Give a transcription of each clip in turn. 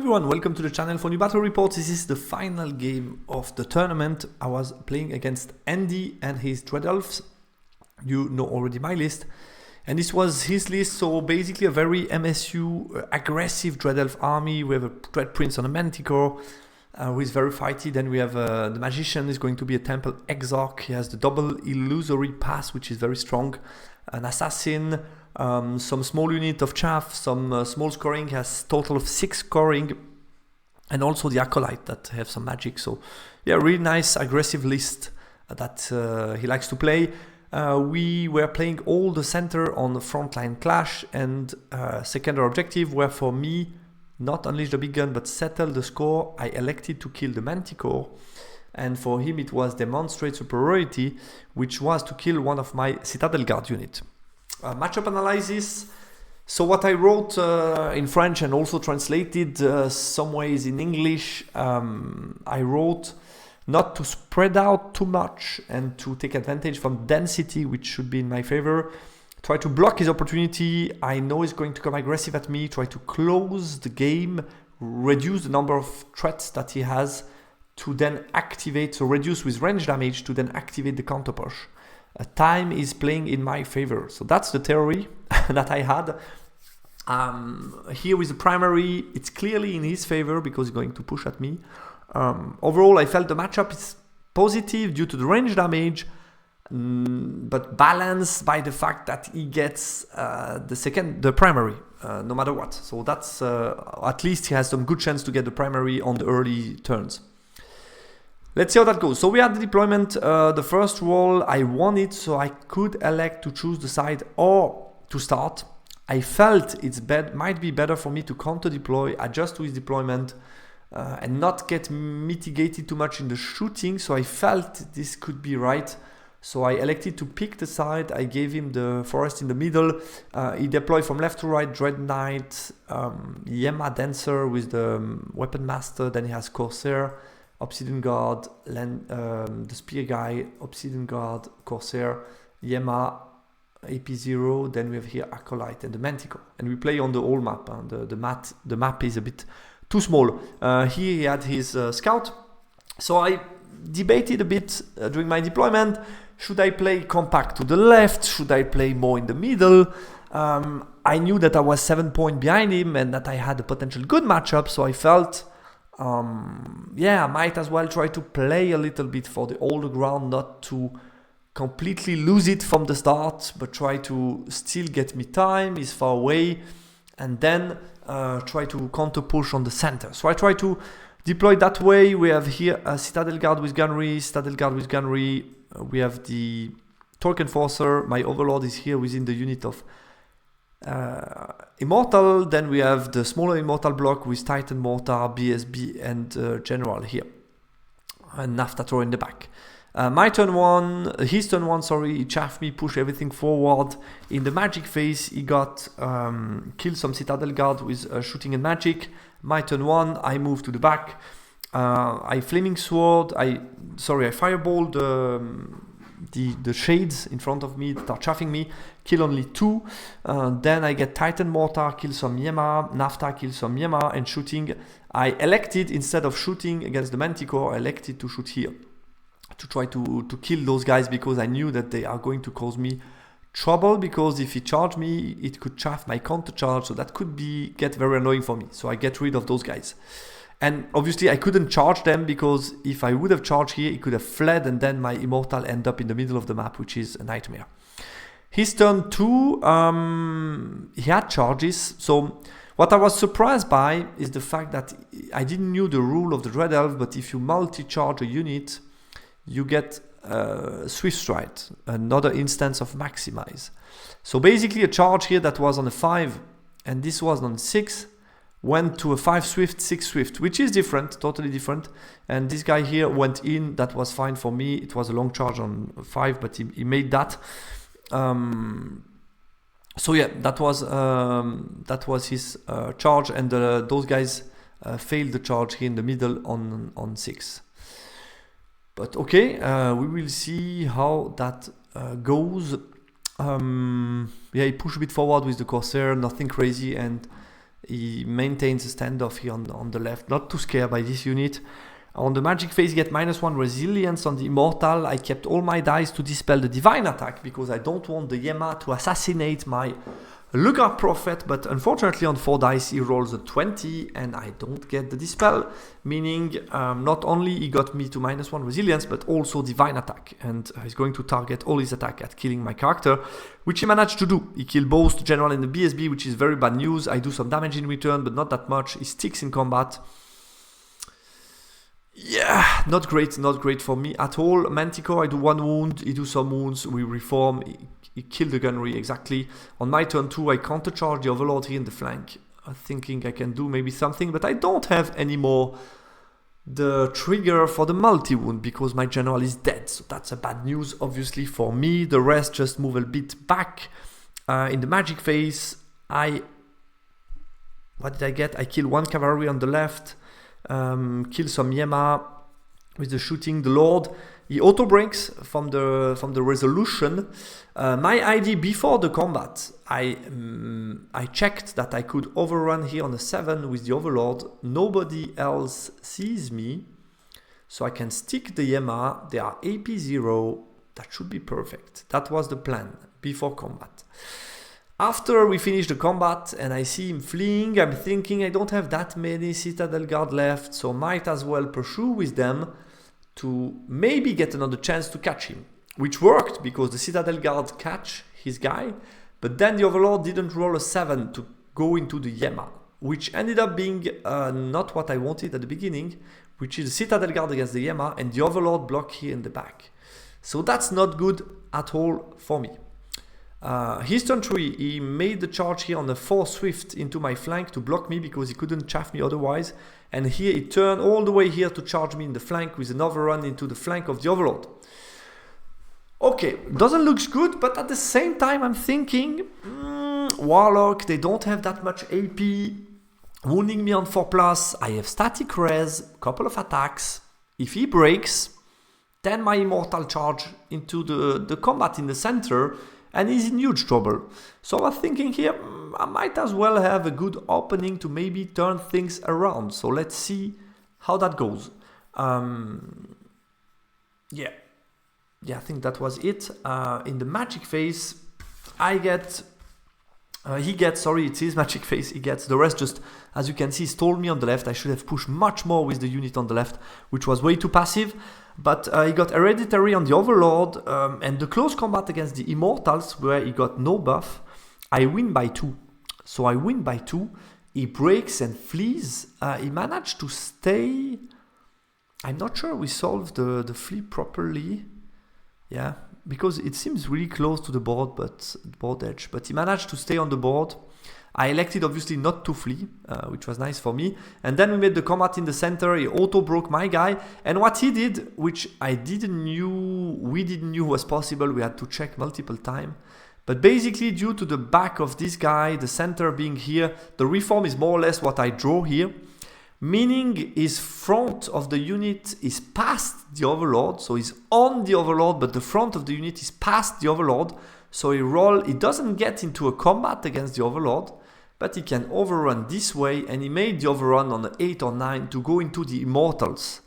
everyone, welcome to the channel for new battle reports. This is the final game of the tournament. I was playing against Andy and his Dread Elves. You know already my list. And this was his list, so basically a very MSU aggressive Dread Elf army. We have a Dread Prince on a Manticore who is very fighty. Then we have the Magician is going to be a Temple Exarch. He has the double illusory pass, which is very strong. An Assassin, some small unit of chaff, some small scoring, has total of 6 scoring, and also the Acolyte that have some magic. So yeah, really nice aggressive list that he likes to play. We were playing all the center on the frontline clash, and secondary objective were for me not unleash the big gun but settle the score. I elected to kill the Manticore, and for him it was demonstrate superiority, which was to kill one of my Citadel Guard unit. Matchup analysis. So what I wrote in French and also translated some ways in English, I wrote not to spread out too much and to take advantage from density, which should be in my favor. Try to block his opportunity. I know he's going to come aggressive at me. Try to close the game, reduce the number of threats that he has to then activate, so reduce with range damage to then activate the counter push. Time is playing in my favor. So that's the theory that I had. Here with the primary, it's clearly in his favor because he's going to push at me. Overall, I felt the matchup is positive due to the range damage, but balanced by the fact that he gets the primary, no matter what. So that's at least he has some good chance to get the primary on the early turns. Let's see how that goes. So we had the deployment. The first roll, I won it, so I could elect to choose the side or to start. I felt might be better for me to counter deploy, adjust to his deployment, and not get mitigated too much in the shooting. So I felt this could be right. So I elected to pick the side. I gave him the forest in the middle. He deployed from left to right, Dread Knight, Yema Dancer with the Weapon Master. Then he has Corsair, Obsidian Guard, the Spear Guy, Obsidian Guard, Corsair, Yema, AP0. Then we have here Acolyte and the Manticore. And we play on the whole map. The map is a bit too small. Here he had his Scout. So I debated a bit during my deployment. Should I play compact to the left? Should I play more in the middle? I knew that I was 7 points behind him and that I had a potential good matchup. So I felt, yeah, I might as well try to play a little bit for the older ground, not to completely lose it from the start, but try to still get me time, he's far away, and then try to counter push on the center. So I try to deploy that way. We have here a Citadel Guard with Gunnery, Citadel Guard with Gunnery. We have the Torque Enforcer. My Overlord is here within the unit of Immortal. Then we have the smaller Immortal block with Titan Mortar, BSB, and General here. And Naftator in the back. His turn one, sorry, he chaffed me, push everything forward. In the magic phase, he got killed some Citadel Guard with shooting and magic. My turn one, I move to the back. I Flaming Sword, I fireball the shades in front of me that are chaffing me, kill only 2. Then I get Titan Mortar, kill some Yema, Nafta, kill some Yema, and shooting. I elected, instead of shooting against the Manticore, I elected to shoot here, to try to kill those guys, because I knew that they are going to cause me trouble, because if he charged me, it could chaff my counter charge, so that could get very annoying for me. So I get rid of those guys. And obviously I couldn't charge them, because if I would have charged here, he could have fled, and then my Immortal end up in the middle of the map, which is a nightmare. His turn 2, he had charges. So what I was surprised by is the fact that I didn't know the rule of the Dread Elf, but if you multi-charge a unit, you get Swift Strike, another instance of Maximize. So basically a charge here that was on a 5, and this was on 6, went to a 5 Swift, 6 Swift, which is different, totally different. And this guy here went in, that was fine for me. It was a long charge on 5, but he made that. So yeah, that was his charge, and those guys failed the charge here in the middle on 6. But okay, we will see how that goes. Yeah, he pushed a bit forward with the Corsair, nothing crazy, and He maintains a standoff here on the left. Not too scared by this unit. On the magic phase, get -1 resilience on the immortal. I kept all my dice to dispel the divine attack because I don't want the Yema to assassinate my Lugar Prophet, but unfortunately on 4 dice he rolls a 20 and I don't get the dispel, meaning not only he got me to -1 resilience but also divine attack, and he's going to target all his attack at killing my character, which he managed to do. He killed both the general and the BSB, which is very bad news. I do some damage in return, but not that much. He sticks in combat. Yeah, not great for me at all. Manticore, I do 1 wound, he do some wounds, we reform, he killed the gunnery exactly. On my turn 2, I countercharge the Overlord here in the flank, thinking I can do maybe something, but I don't have anymore the trigger for the multi-wound because my general is dead. So that's a bad news, obviously, for me. The rest just move a bit back. In the magic phase, what did I get? I kill 1 cavalry on the left, kill some Yema with the shooting. The Lord, he auto breaks from the resolution. My ID before the combat, I checked that I could overrun here on the 7 with the Overlord. Nobody else sees me, so I can stick the Yema. They are AP 0. That should be perfect. That was the plan before combat. After we finish the combat and I see him fleeing, I'm thinking I don't have that many Citadel Guard left, so might as well pursue with them to maybe get another chance to catch him. Which worked because the Citadel Guard catch his guy, but then the Overlord didn't roll a 7 to go into the Yema, which ended up being not what I wanted at the beginning, which is the Citadel Guard against the Yema and the Overlord block here in the back. So that's not good at all for me. His turn 3, he made the charge here on the 4 Swift into my flank to block me because he couldn't chaff me otherwise. And here he turned all the way here to charge me in the flank with an overrun into the flank of the Overlord. Okay, doesn't look good, but at the same time I'm thinking, Warlock, they don't have that much AP, wounding me on 4+, I have static res, couple of attacks. If he breaks, then my immortal charge into the combat in the center, and he's in huge trouble. So I was thinking here, I might as well have a good opening to maybe turn things around. So let's see how that goes. Yeah, I think that was it. In the magic phase, it's his magic phase, he gets. The rest just, as you can see, stole me on the left. I should have pushed much more with the unit on the left, which was way too passive. But he got Hereditary on the Overlord, and the close combat against the Immortals, where he got no buff, I win by 2. So I win by 2. He breaks and flees. He managed to stay. I'm not sure we solved the flee properly. Yeah, because it seems really close to the board edge. But he managed to stay on the board. I elected obviously not to flee, which was nice for me. And then we made the combat in the center. He auto broke my guy. And what he did, which we didn't knew was possible, we had to check multiple times. But basically, due to the back of this guy, the center being here, the reform is more or less what I draw here. Meaning his front of the unit is past the Overlord. So he's on the Overlord, but the front of the unit is past the Overlord. So he doesn't get into a combat against the Overlord, but he can overrun this way, and he made the overrun on the 8 or 9 to go into the Immortals.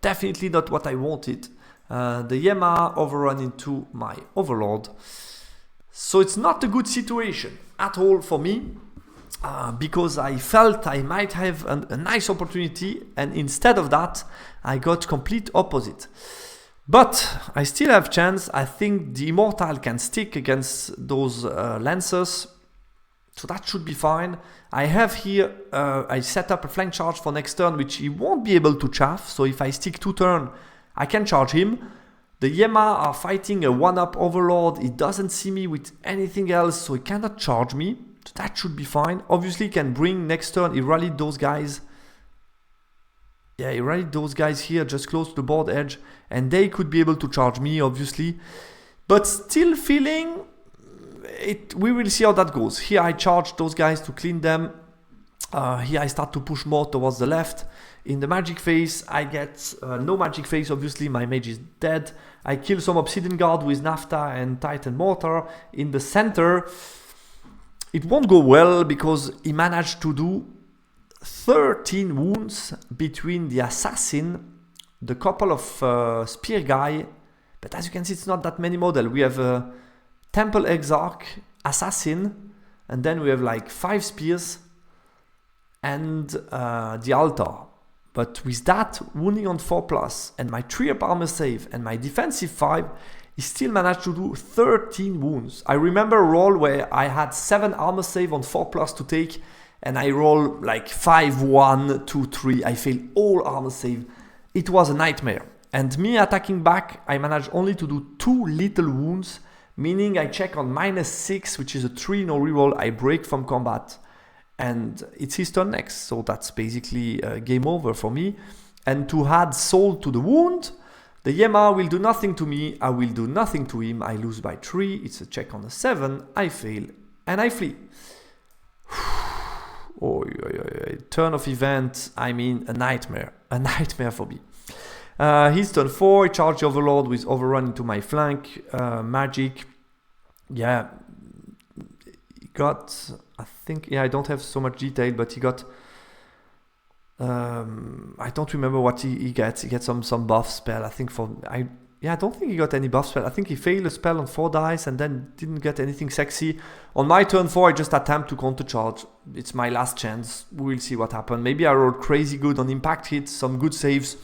Definitely not what I wanted. The Yema overrun into my Overlord. So it's not a good situation at all for me, because I felt I might have a nice opportunity, and instead of that, I got complete opposite. But I still have chance. I think the Immortal can stick against those Lancers. So that should be fine. I have here, I set up a flank charge for next turn, which he won't be able to chaff. So if I stick 2 turns, I can charge him. The Yema are fighting a 1-up Overlord. He doesn't see me with anything else, so he cannot charge me. So that should be fine. Obviously, he can bring next turn. He rallied those guys. Yeah, he rallied those guys here just close to the board edge, and they could be able to charge me, obviously. But still feeling it. We will see how that goes. Here I charge those guys to clean them. Here I start to push more towards the left. In the magic phase, I get no magic phase. Obviously, my mage is dead. I kill some Obsidian Guard with Naphtha and Titan Mortar. In the center, it won't go well because he managed to do 13 wounds between the assassin, the couple of spear guy, but as you can see, it's not that many models. We have a Temple Exarch, assassin, and then we have like 5 spears and the altar. But with that wounding on 4+, and my 3 up armor save, and my defensive 5, he still managed to do 13 wounds. I remember a roll where I had 7 armor save on 4+ to take, and I roll like 5, 1, 2, 3. I failed all armor save. It was a nightmare. And me attacking back, I managed only to do 2 little wounds, meaning I check on -6, which is a 3 no reroll. I break from combat, and it's his turn next. So that's basically game over for me. And to add soul to the wound, the Yema will do nothing to me. I will do nothing to him. I lose by 3. It's a check on a 7. I fail, and I flee. Oh, turn of event, I mean a nightmare for me. His turn 4, he charged the Overlord with Overrun into my flank, magic. Yeah, he got, I think, yeah, I don't have so much detail, but he got, I don't remember what he gets. He gets some buff spell, I think I don't think he got any buff spell. I think he failed a spell on 4 dice and then didn't get anything sexy. On my turn 4, I just attempt to counter charge. It's my last chance. We'll see what happens. Maybe I rolled crazy good on impact hits, some good saves.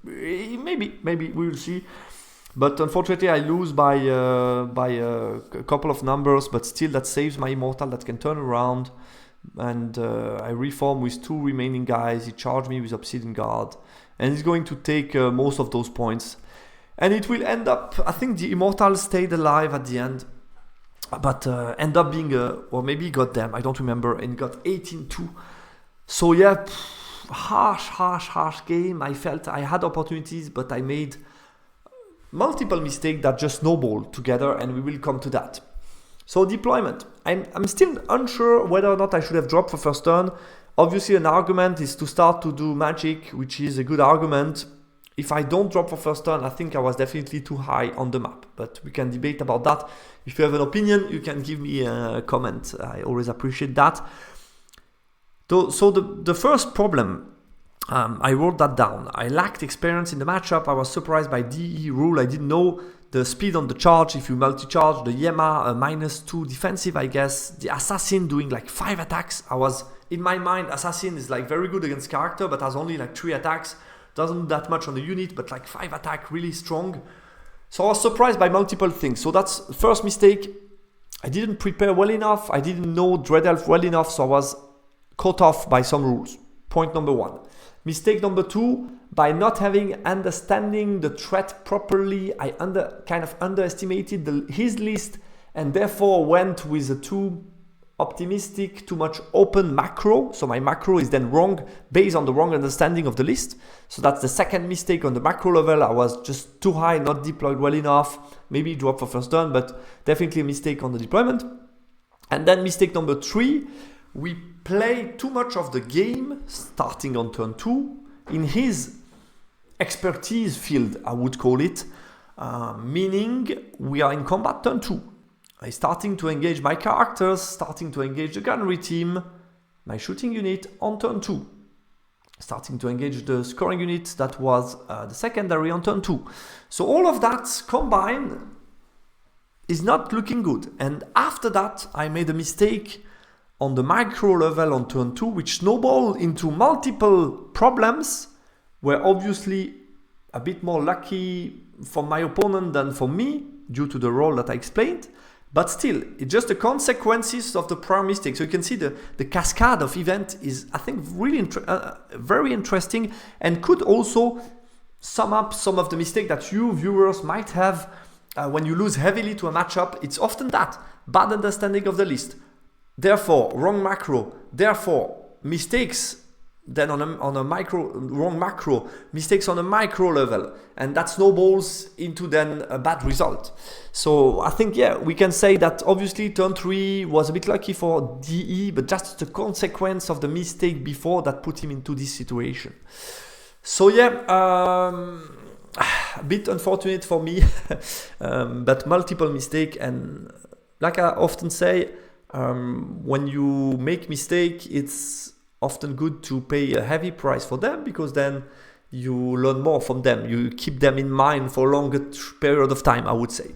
Maybe we'll see. But unfortunately, I lose by a couple of numbers. But still, that saves my immortal that can turn around. And I reform with 2 remaining guys. He charged me with Obsidian Guard, and he's going to take most of those points. And it will end up, I think the Immortal stayed alive at the end, but end up being or maybe he got them, I don't remember, and got 18-2. So yeah, harsh game. I felt I had opportunities, but I made multiple mistakes that just snowballed together, and we will come to that. So deployment. I'm still unsure whether or not I should have dropped for first turn. Obviously an argument is to start to do magic, which is a good argument. If I don't drop for first turn, I think I was definitely too high on the map. But we can debate about that. If you have an opinion, you can give me a comment. I always appreciate that. So the first problem, I wrote that down. I lacked experience in the matchup. I was surprised by DE rule. I didn't know the speed on the charge. If you multi-charge, the Yema, -2 defensive, I guess. The Assassin doing like 5 attacks. I was, in my mind, Assassin is like very good against character, but has only like 3 attacks. Doesn't do that much on the unit, but like 5 attack, really strong. So I was surprised by multiple things. So that's the first mistake. I didn't prepare well enough. I didn't know Dread Elf well enough, so I was caught off by some rules. Point number 1. Mistake number 2, by not having understanding the threat properly, I kind of underestimated his list, and therefore went with a too optimistic, too much open macro. So my macro is then wrong based on the wrong understanding of the list. So that's the second mistake on the macro level. I was just too high, not deployed well enough. Maybe drop for first turn, but definitely a mistake on the deployment. And then mistake number 3, we play too much of the game starting on turn 2 in his expertise field, I would call it, meaning we are in combat turn 2. I'm starting to engage my characters, starting to engage the gunnery team, my shooting unit on turn 2. Starting to engage the scoring unit that was the secondary on turn 2. So all of that combined is not looking good. And after that, I made a mistake on the micro level on turn 2, which snowballed into multiple problems, were obviously a bit more lucky for my opponent than for me, due to the role that I explained. But still, it's just the consequences of the prior mistake. So you can see the cascade of event is, I think, really very interesting, and could also sum up some of the mistakes that you viewers might have when you lose heavily to a matchup. It's often that bad understanding of the list, therefore wrong macro, therefore mistakes then on a micro, wrong macro, mistakes on a micro level, and that snowballs into then a bad result. So I think, yeah, we can say that obviously turn 3 was a bit lucky for DE, but just the consequence of the mistake before that put him into this situation. So yeah, a bit unfortunate for me, but multiple mistake, and like I often say, When you make mistake, it's often good to pay a heavy price for them, because then you learn more from them. You keep them in mind for a longer period of time, I would say.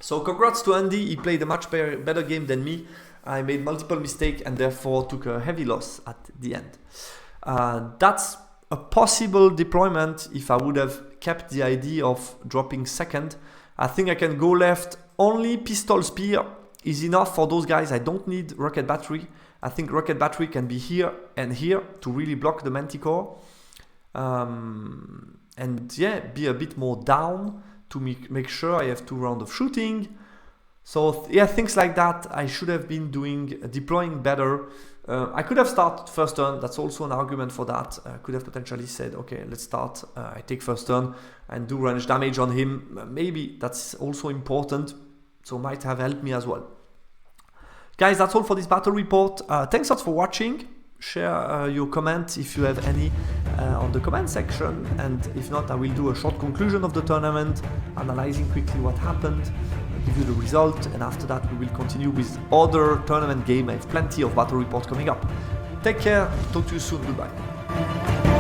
So congrats to Andy, he played a much better game than me. I made multiple mistakes and therefore took a heavy loss at the end. That's a possible deployment if I would have kept the idea of dropping second. I think I can go left. Only pistol spear is enough for those guys. I don't need rocket battery. I think rocket battery can be here and here to really block the Manticore. And yeah, be a bit more down to make sure I have 2 rounds of shooting. So yeah, things like that. I should have been deploying better. I could have started first turn. That's also an argument for that. I could have potentially said, okay, let's start. I take first turn and do range damage on him. Maybe that's also important. So might have helped me as well. Guys, that's all for this battle report. Thanks a lot for watching. Share your comments if you have any on the comment section, and if not, I will do a short conclusion of the tournament, analyzing quickly what happened, give you the result, and after that we will continue with other tournament game. I have plenty of battle reports coming up. Take care, talk to you soon, goodbye.